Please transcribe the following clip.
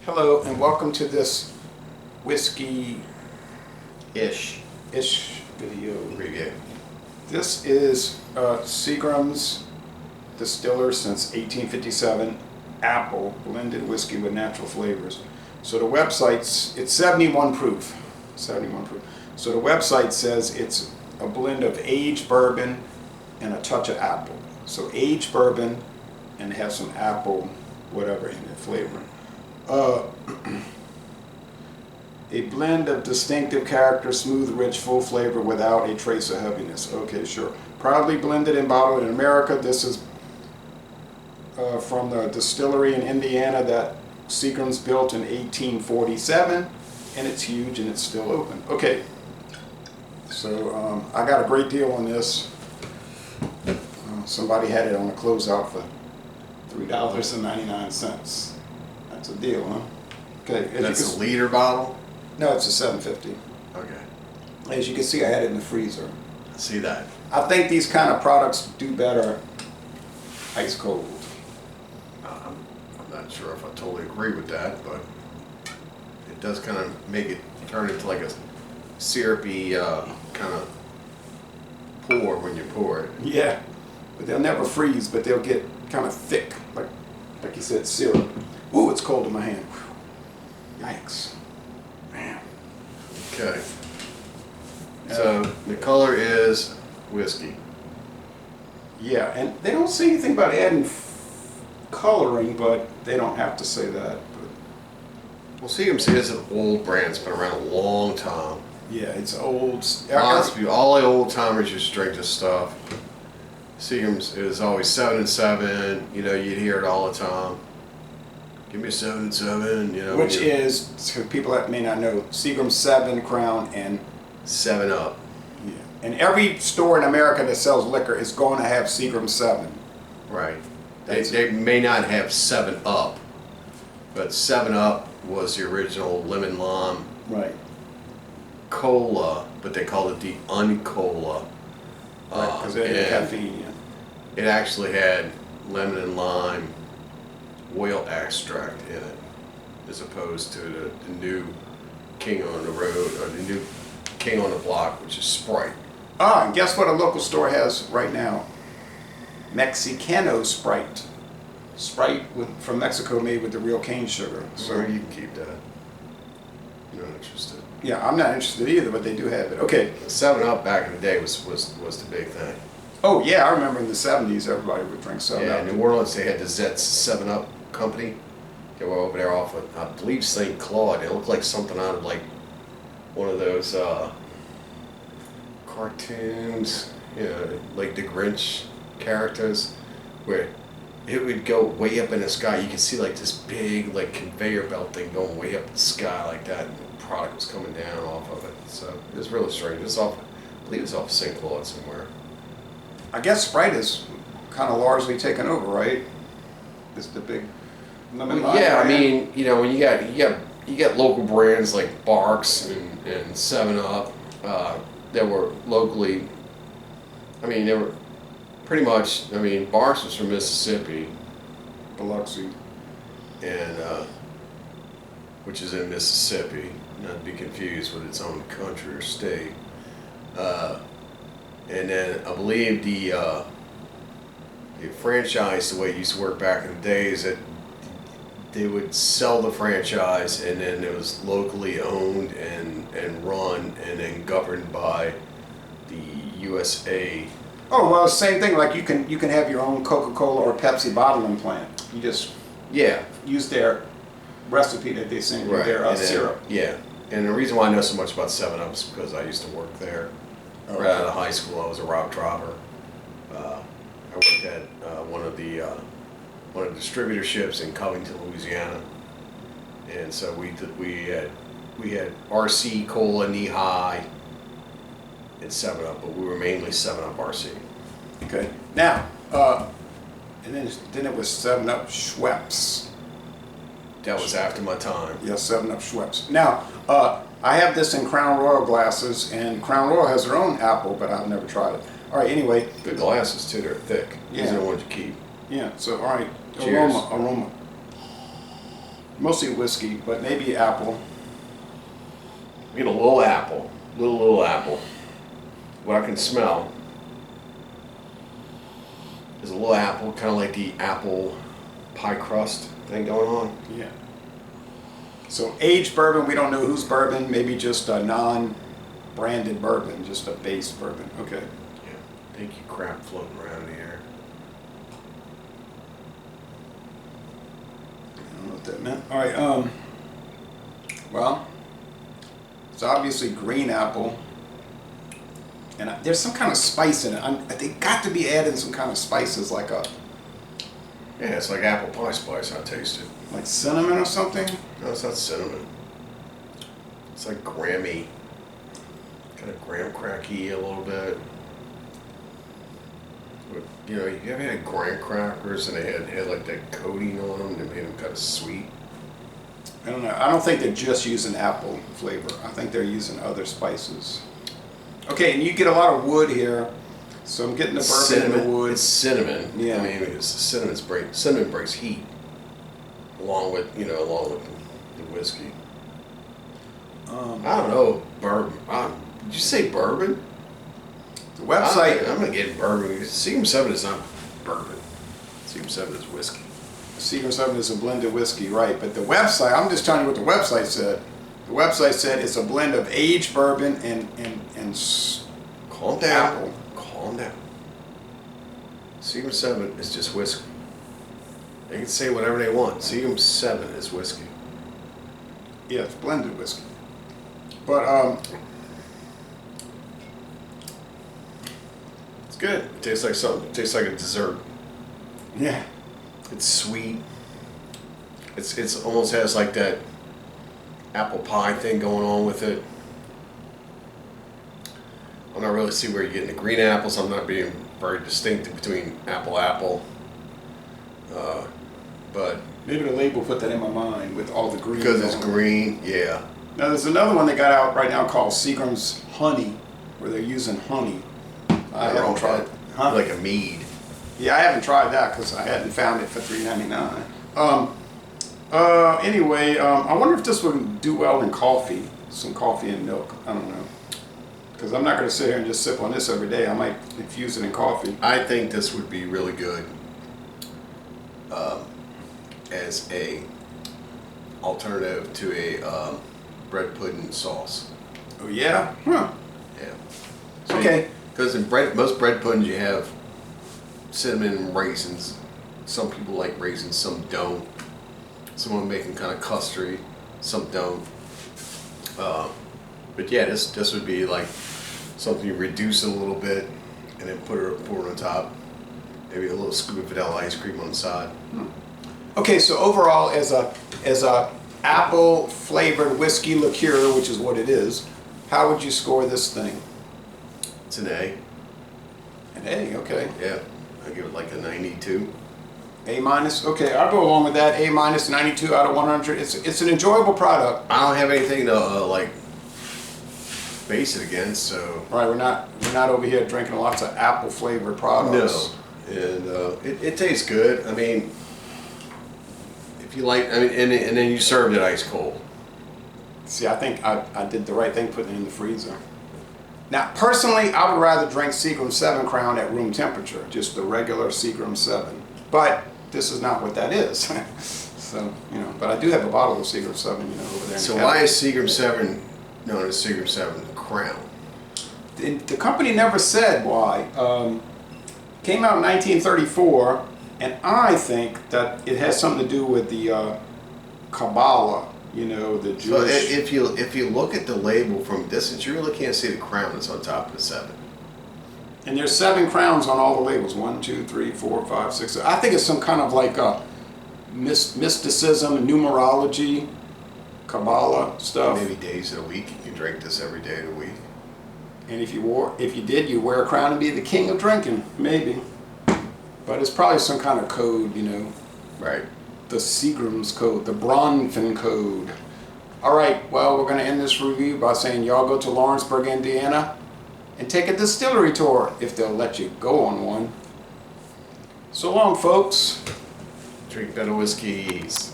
Hello and welcome to this whiskey-ish video review. This is Seagram's distiller since 1857 apple blended whiskey with natural flavors. So the website's, it's 71 proof. 71 proof. So the website says it's a blend of aged bourbon and a touch of apple. So aged bourbon and have some apple whatever in it flavoring. A blend of distinctive character, smooth, rich, full flavor without a trace of heaviness. Okay, sure. Proudly blended and bottled in America. This is from the distillery in Indiana that Seagram's built in 1847, and it's huge and it's still open. Okay, so I got a great deal on this. Somebody had it on a closeout for $3.99. That's a deal, huh? Okay. That's a liter bottle? No, it's a 750. Okay. As you can see, I had it in the freezer. I see that. I think these kind of products do better ice cold. I'm not sure if I totally agree with that, but it does kind of make it turn into like a syrupy kind of pour when you pour it. Yeah, but they'll never freeze, but they'll get kind of thick, like you said, syrup. Ooh, it's cold in my hand. Yikes. Man. Okay. So the color is whiskey. Yeah, and they don't say anything about adding coloring, but they don't have to say that. But Well, Seagram is an old brand. It's been around a long time. yeah, it's old. Honestly, all the old timers used to drink this stuff. Seagram's is always 7 and 7. You know, you'd hear it all the time. Give me a 7 and 7. You know, which is, for people that may not know, Seagram's 7, Crown, and 7 Up. yeah. And every store in America that sells liquor is going to have Seagram 7. Right. They may not have 7 Up, but 7 Up was the original lemon lime Right. cola, but they called it the uncola. Right, because they had caffeine. It actually had lemon and lime oil extract in it, as opposed to the new king on the road, or the new king on the block, which is Sprite. Ah, and guess what a local store has right now? Mexicano Sprite. Sprite from Mexico made with the real cane sugar. So you can keep that. You're not interested. Yeah, I'm not interested either, but they do have it. Okay. 7 Up back in the day was the big thing. Oh yeah, I remember in the 70s everybody would drink 7 Yeah, Up. in New Orleans they had the Zet's 7 Up company. They were over there off of, I believe, St. Claude. It looked like something out of like one of those cartoons, you know, like the Grinch characters, where it would go way up in the sky. You could see like this big like conveyor belt thing going way up in the sky like that, and the product was coming down off of it. So it was really strange. It was off, I believe it was off St. Claude somewhere. I guess Sprite is kind of largely taken over, right? It's the big lemon lime Yeah, I brand. mean, you know, when you got local brands like Barks and 7 Up that were locally. I mean, they were pretty much. I mean, Barks was from Mississippi, Biloxi. and which is in Mississippi, not to be confused with its own country or state. And then I believe the franchise, the way it used to work back in the day, is that they would sell the franchise, and then it was locally owned and run and then governed by the USA. Oh well, same thing. Like you can have your own Coca-Cola or Pepsi bottling plant. You just use their recipe that they send you, their syrup. Yeah, and the reason why I know so much about 7 Up is because I used to work there. Okay. Right out of high school, I was a route driver. I worked at one of the distributorships in Covington, Louisiana, and so we had RC Cola, Knee High, and 7 Up, but we were mainly 7 Up RC. Okay. Now, and then it was 7 Up Schweppes. That was after my time. Yeah, 7 Up Schweppes. Now, I have this in Crown Royal glasses, and Crown Royal has their own apple, but I've never tried it. All right, anyway. The glasses too, they're thick. These are the ones you keep. Yeah, so all right. Cheers. Aroma. Mostly whiskey, but maybe apple. We get a little apple, little apple. What I can smell is a little apple, kind of like the apple pie crust thing going on. Yeah. So aged bourbon, we don't know whose bourbon, maybe just a non-branded bourbon, just a base bourbon. Okay. Yeah. Thank you, crap floating around in the air. I don't know what that meant. All right. Well, it's obviously green apple, and there's some kind of spice in it. They got to be adding some kind of spices, like Yeah, it's like apple pie spice. I taste it. like cinnamon or something. No, it's not cinnamon. It's like Grammy, kind of graham cracky a little bit. But, you know, you ever had graham crackers and they had like that coating on them that made them kind of sweet? I don't know. I don't think they're just using apple flavor. I think they're using other spices. Okay, and you get a lot of wood here, so I'm getting the bourbon in the wood. It's cinnamon. Yeah. I mean, it's cinnamon breaks heat, along with the whiskey. I don't know, bourbon. Did you say bourbon? The website. I'm gonna get bourbon. Seagram 7 is not bourbon. Seagram 7 is whiskey. Seagram 7 is a blended whiskey, right? But the website, I'm just telling you what the website said. The website said it's a blend of aged bourbon and Calm down. apple. Calm down. Seagram 7 is just whiskey. They can say whatever they want. Seagram 7 is whiskey. Yeah, it's blended whiskey. But It's good. It tastes like something. It tastes like a dessert. yeah, It's sweet. It's almost has like that apple pie thing going on with it. I don't really see where you're getting the green apples. I'm not being very distinct between apple. But maybe the label put that in my mind with all the green. because it's on it. green, yeah. Now there's another one they got out right now called Seagram's Honey, where they're using honey. I haven't tried. Huh? Like a mead. Yeah, I haven't tried that because I hadn't found it for $3.99. Anyway, I wonder if this would do well in coffee. Some coffee and milk. I don't know. Because I'm not going to sit here and just sip on this every day. I might infuse it in coffee. I think this would be really good as a alternative to a bread pudding sauce. Oh yeah? Huh. Yeah. So Okay. Because in most bread puddings you have cinnamon and raisins. Some people like raisins, some don't. Some of them make them kind of custardy, some don't. But yeah, this would be like something you reduce it a little bit and then pour it on top. Maybe a little scoop of vanilla ice cream on the side. Okay, so overall, as a apple flavored whiskey liqueur, which is what it is, how would you score this thing? It's an A. An A, okay. Yeah, I give it like a 92. A minus, okay, I'll go along with that. A minus, 92 out of 100. It's an enjoyable product. I don't have anything to like base it against, so. All right, we're not over here drinking lots of apple flavored products. No, and it tastes good. I mean, if you like, I mean, and then you served it ice cold. See, I think I did the right thing putting it in the freezer. Now, personally, I would rather drink Seagram 7 Crown at room temperature, just the regular Seagram 7. But this is not what that is. So, but I do have a bottle of Seagram 7, over there. So why is Seagram 7 known as Seagram 7 Crown? The company never said why. Came out in 1934, and I think that it has something to do with the Kabbalah. The Jewish. So if you look at the label from a distance, you really can't see the crown that's on top of the 7. And there's 7 crowns on all the labels. 1, 2, 3, 4, 5, 6. I think it's some kind of like mysticism, numerology, Kabbalah stuff. Maybe days of the week. You can drink this every day of the week. And if you did, you wear a crown and be the king of drinking, maybe. But it's probably some kind of code, Right. The Seagram's code, the Bronfen code. All right, well, we're going to end this review by saying y'all go to Lawrenceburg, Indiana, and take a distillery tour, if they'll let you go on one. So long, folks. Drink better whiskeys.